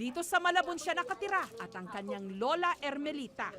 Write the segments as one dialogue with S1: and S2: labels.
S1: Dito sa Malabon siya nakatira at ang kanyang lola Ermelita.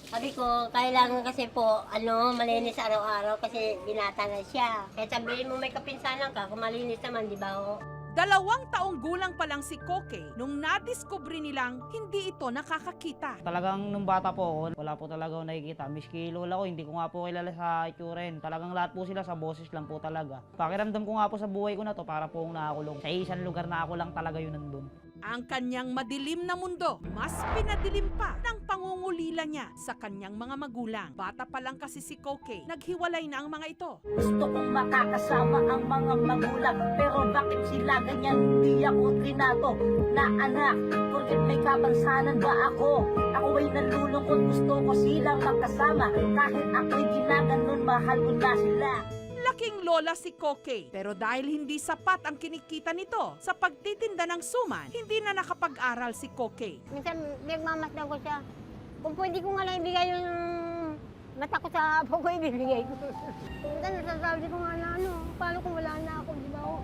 S2: Sabi ko, kailangan kasi po, malinis araw-araw kasi binata na siya. Kaya sabihin mo may kapinsanan ka, kung malinis naman, di ba ho?
S1: 2 taong gulang pa lang si Koke nung nadiskubre nilang hindi ito nakakakita.
S3: Talagang nung bata po ako, wala po talaga ako nakikita. Miski lola ko, hindi ko nga po kilala sa itsura. Talagang lahat po sila sa boses lang po talaga. Pakiramdam ko nga po sa buhay ko na to para po nakakulong. Sa isang lugar na ako lang talaga yun nandun.
S1: Ang kanyang madilim na mundo, mas pinadilim pa ng pangungulila niya sa kanyang mga magulang. Bata pa lang kasi si Koke, naghiwalay na ang mga ito.
S4: Gusto kong makakasama ang mga magulang, pero bakit sila ganyan? Hindi ako trinato na anak, porket may kapansanan ba ako? Ako ay nalulungkot, gusto ko silang makasama. Kahit ako'y ginaganon, mahal ko na sila.
S1: Laking lola si Koke, pero dahil hindi sapat ang kinikita nito sa pagtitinda ng suman, hindi na nakapag-aral si Koke.
S2: Minsan, nagmamasdan ko siya. Kung pwede ko nga lang ibigay yung mata ko sa apo ko, ibibigay ko. Minsan, nasasabi ko nga na paano kung wala na ako, di ba ho?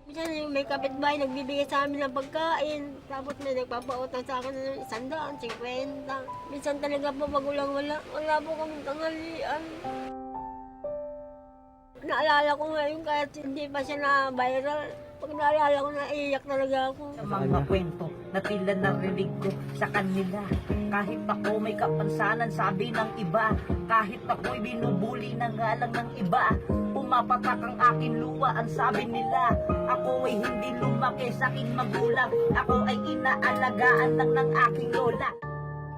S2: Minsan may kapitbahay nagbibigay sa amin ng pagkain. Tapos may nagpapautang sa akin ng 100, 50. Minsan talaga po magulang wala po kami tanghalian. Naalala ko ngayon kahit hindi pa siya na-viral. Pag naalala ko, naiiyak talaga ako.
S4: Sa mga kwento na tila narinig ko sa kanila. Kahit ako may kapansanan, sabi ng iba. Kahit ako'y binubuli na nga lang ng iba. Pumapatak ang aking luwa, ang sabi nila. Ako ay hindi lumaki sa aking magulang. Ako ay inaalagaan lang ng aking lola.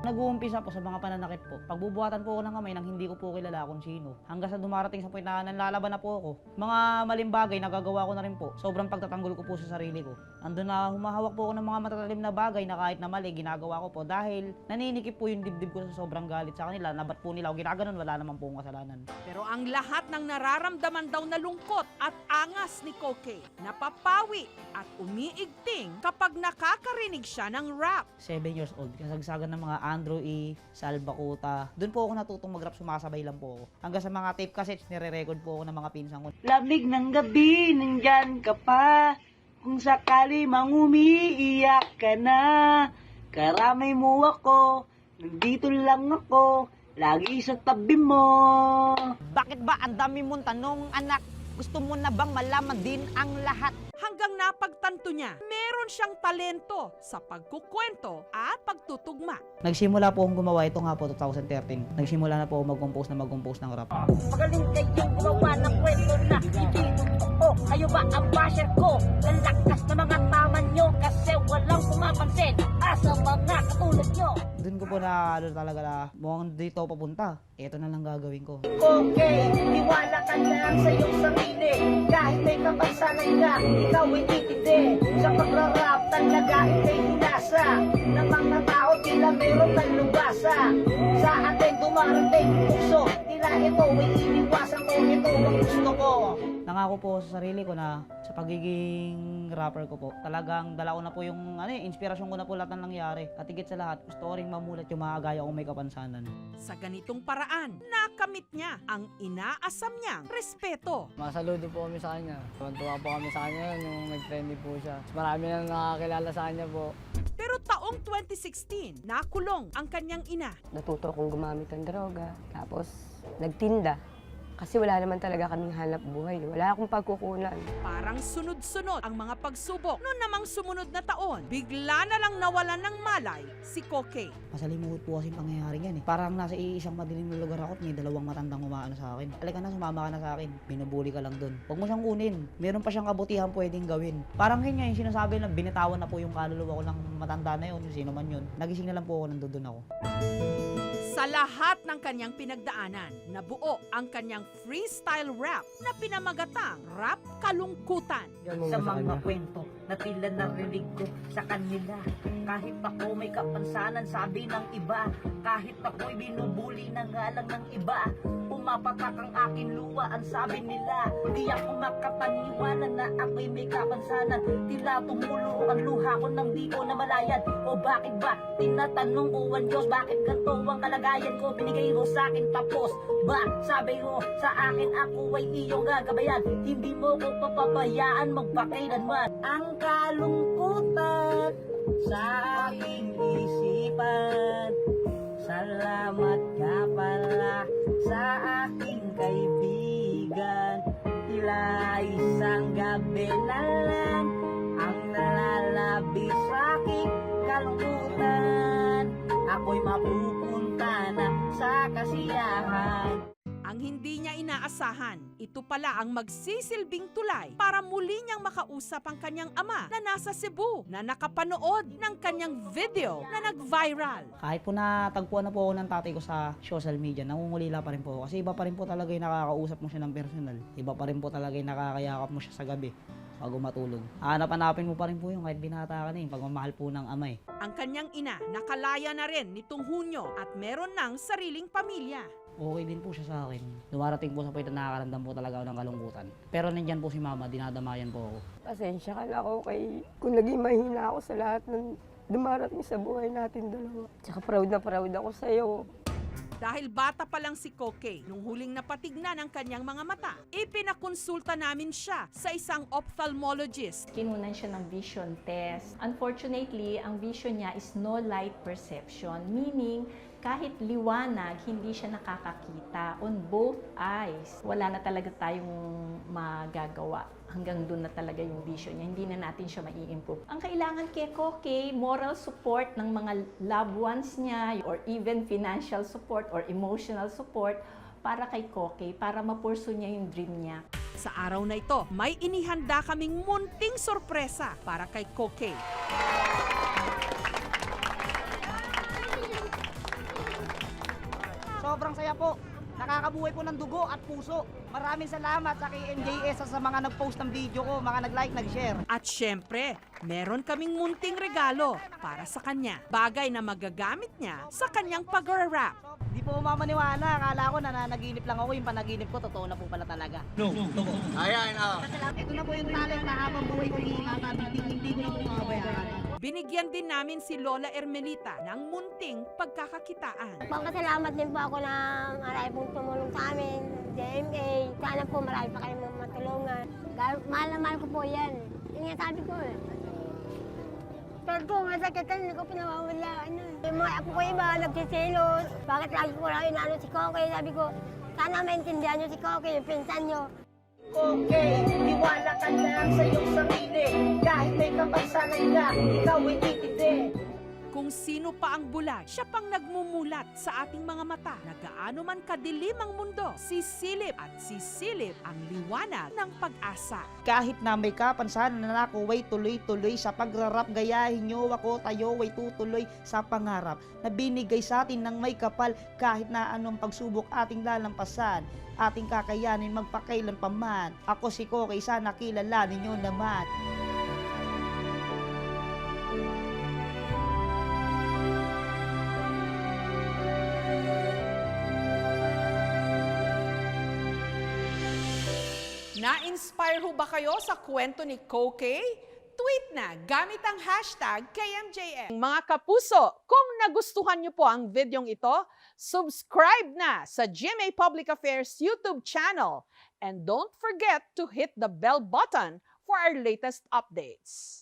S3: Nag-uumpisa po sa mga pananakit po. Pagbubuhatan po ako ng kamay nang hindi ko po kilala kung sino. Hanggang sa dumarating sa point na nanlalaban na po ako. Mga maling bagay nagagawa ko na rin po. Sobrang pagtatanggol ko po sa sarili ko. Andun na humahawak po ako ng mga matatalim na bagay na kahit na mali, ginagawa ko po. Dahil naninikip po yung dibdib ko sa sobrang galit sa kanila. Nabat po nila ako ginaganon, wala naman po akong kasalanan.
S1: Pero ang lahat ng nararamdaman daw na lungkot at angas ni Koke, napapawi at umiigting kapag nakakarinig siya ng rap.
S3: 7 years old, kasagsagan ng mga Andrew E, Salbakuta. Doon po ako natutong mag-rap, sumasabay lang po ako. Hanggang sa mga tape cassettes, nire-record po ako ng mga pinsang ko.
S4: Lamig ng gabi, nandyan ka pa. Kung sakali mang umiiyak ka na, karamay mo ako, nandito lang ako, lagi sa tabi mo.
S5: Bakit ba ang dami mong tanong, anak? Gusto mo na bang malaman din ang lahat?
S1: Hanggang napagtanto niya, meron siyang talento sa pagkukwento at pagtutugma.
S3: Nagsimula po akong gumawa, ito nga po 2013. Nagsimula na po ako mag-compose ng rap.
S4: Magaling kayong gumawa ng kwento na hindi totoo. Kayo ba ang basher ko? Lalakas na mga tama nyo kasi walang pumapansin. Asa mga katulad nyo.
S3: Doon ko po na talaga na mukhang dito ako papunta. Ito na lang gagawin ko.
S4: Okay, iwala ka lang sa iyong sarili. Kahit may kapansanan ka, ikaw ay titindi. Sa pagrarap talaga ikay hinasa ng mga tao tila mayroon ng lubasa. Sa atin dumarating puso, tila ito ay iniwasan ko, ito ang gusto ko.
S3: Nangako po sa sarili ko na sa pagiging rapper ko po, talagang dala ko na po yung inspirasyon ko na po lahat ng nangyari. At higit sa lahat, gusto ko rin mamulat yung mga gaya kong may kapansanan.
S1: Sa ganitong paraan, nakamit niya ang inaasam niyang respeto.
S6: Masaludo po kami sa kanya. Tuwan-tuwa po kami sa kanya nung nag-trendy po siya. Marami nang nakakilala sa kanya po.
S1: Pero taong 2016, nakulong ang kanyang ina.
S7: Natuto akong gumamit ng droga, tapos nagtinda. Kasi wala naman talaga kaming hanap buhay. Wala akong pagkukunan.
S1: Parang sunod-sunod ang mga pagsubok. Noon namang sumunod na taon, bigla na lang nawalan ng malay si Koke.
S3: Masalimuot po kasi pangyayari yan eh. Parang nasa isang madilim na lugar ako at may 2 matandang umaano sa akin. Halika na, sumama ka na sa akin. Binubuli ka lang dun. Huwag mo siyang kunin. Meron pa siyang kabutihan pwedeng gawin. Parang yun nga yung sinasabi na binitawan na po yung kaluluwa ko ng matanda na yun. Yung sino man yun. Nagising na lang po ako, nandun ako.
S1: Sa lahat ng kanyang pinagdaanan, nabuo ang kanyang freestyle rap na pinamagatang Rap Kalungkutan.
S4: Sa mga kwento na tila narinig ko sa kanila. Kahit ako may kapansanan, sabi ng iba. Kahit ako'y binubuli na nga lang ng iba. pumapatak ang aking luwa. Ang sabi nila, di ako makapaniwala na ako'y may kapansanan. Tila tumulo ang luha ko nang di ko namalayan. O bakit ba? Tinatanong ko ang Diyos, bakit ganito ang kalagayan ko? Binigay mo sa akin tapos ba? Sabi mo sa akin, ako ay iyong gagabayan. Hindi mo ko papabayaan magpakailanman. Ang kalungkutan sa aking isipan. Salamat ka pala sa aking kaibigan. Tila isang gabi na lang ang nalalabi sa aking kalungkutan. Ako'y mapupunta na sa kasiyahan.
S1: Ang hindi niya inaasahan, ito pala ang magsisilbing tulay para muli niyang makausap ang kanyang ama na nasa Cebu na nakapanood ng kanyang video na nag-viral.
S3: Kahit po natagpuan na po ako ng tatay ko sa social media, nangungulila pa rin po ako. Kasi iba pa rin po talaga yung nakakausap mo siya ng personal. Iba pa rin po talaga yung nakakayakap mo siya sa gabi bago matulog. Hanap-hanapin mo pa rin po yung kahit binata ka na yung pagmamahal po ng ama eh.
S1: Ang kanyang ina nakalaya na rin nitong Hunyo at meron ng sariling pamilya.
S3: Okay din po siya sa akin. Dumarating po sa point na nakakaramdam po talaga ako ng kalungkutan. Pero nandyan po si mama, dinadamayan po ako.
S7: Pasensya ka na ako kung naging mahina ako sa lahat ng dumarating sa buhay natin dalawa. Tsaka proud na proud ako sa'yo.
S1: Dahil bata pa lang si Koke, nung huling napatignan ang kanyang mga mata, ipinakonsulta namin siya sa isang ophthalmologist.
S8: Kinunan siya ng vision test. Unfortunately, ang vision niya is no light perception, meaning kahit liwanag, hindi siya nakakakita on both eyes. Wala na talaga tayong magagawa. Hanggang doon na talaga yung vision niya. Hindi na natin siya mai-improve. Ang kailangan kay Koke, moral support ng mga loved ones niya or even financial support or emotional support para kay Koke, para mapursu niya yung dream niya.
S1: Sa araw na ito, may inihanda kaming munting sorpresa para kay Koke.
S3: Sobrang saya po. Nakakabuhay po ng dugo at puso. Maraming salamat sa KMJS sa mga nag-post ng video ko, mga nag-like, nag-share.
S1: At syempre, meron kaming munting regalo para sa kanya. Bagay na magagamit niya sa kanyang pag-rap.
S3: Di po mamaniwala, akala ko nananaginip lang ako, yung panaginip ko, totoo na po pala talaga. Ito na po yung talent na habang buhay ko hindi ko na po mabayaran.
S1: Binigyan din namin si Lola Ermelita ng munting pagkakakitaan.
S2: Pagkasalamat din po ako ng marami pong tumulong sa amin, DMA. Sana po marami pa kayo matulungan. Mahal na mahal ko po yan. Yun nga sabi ko eh. Pero kung masakitan, hindi ko pinawawala. Yung mga apo ko iba, nagsisilos. Bakit lagi ko lang inaano si Koke? Sabi ko, sana maintindihan nyo si Koke, yung pinsan nyo.
S4: Okay, tiwala ka lang sa iyong sarili. Kahit may kapansanan ka, ikaw ay titindi.
S1: Kung sino pa ang bulag, siya pang nagmumulat sa ating mga mata na gaano man kadilim ang mundo, sisilip at sisilip ang liwanag ng pag-asa.
S3: Kahit na may kapansanan na ako ay tuloy-tuloy sa pagrarap, gayahin nyo ako, tayo ay tutuloy sa pangarap na binigay sa atin ng may kapal. Kahit na anong pagsubok ating lalampasan, ating kakayanin magpakailan pa man. Ako si Koke, sana kilalanin nyo naman.
S1: Na-inspire ho ba kayo sa kwento ni Koke? Tweet na gamit ang hashtag KMJS. Mga kapuso, kung nagustuhan niyo po ang videong ito, subscribe na sa GMA Public Affairs YouTube channel. And don't forget to hit the bell button for our latest updates.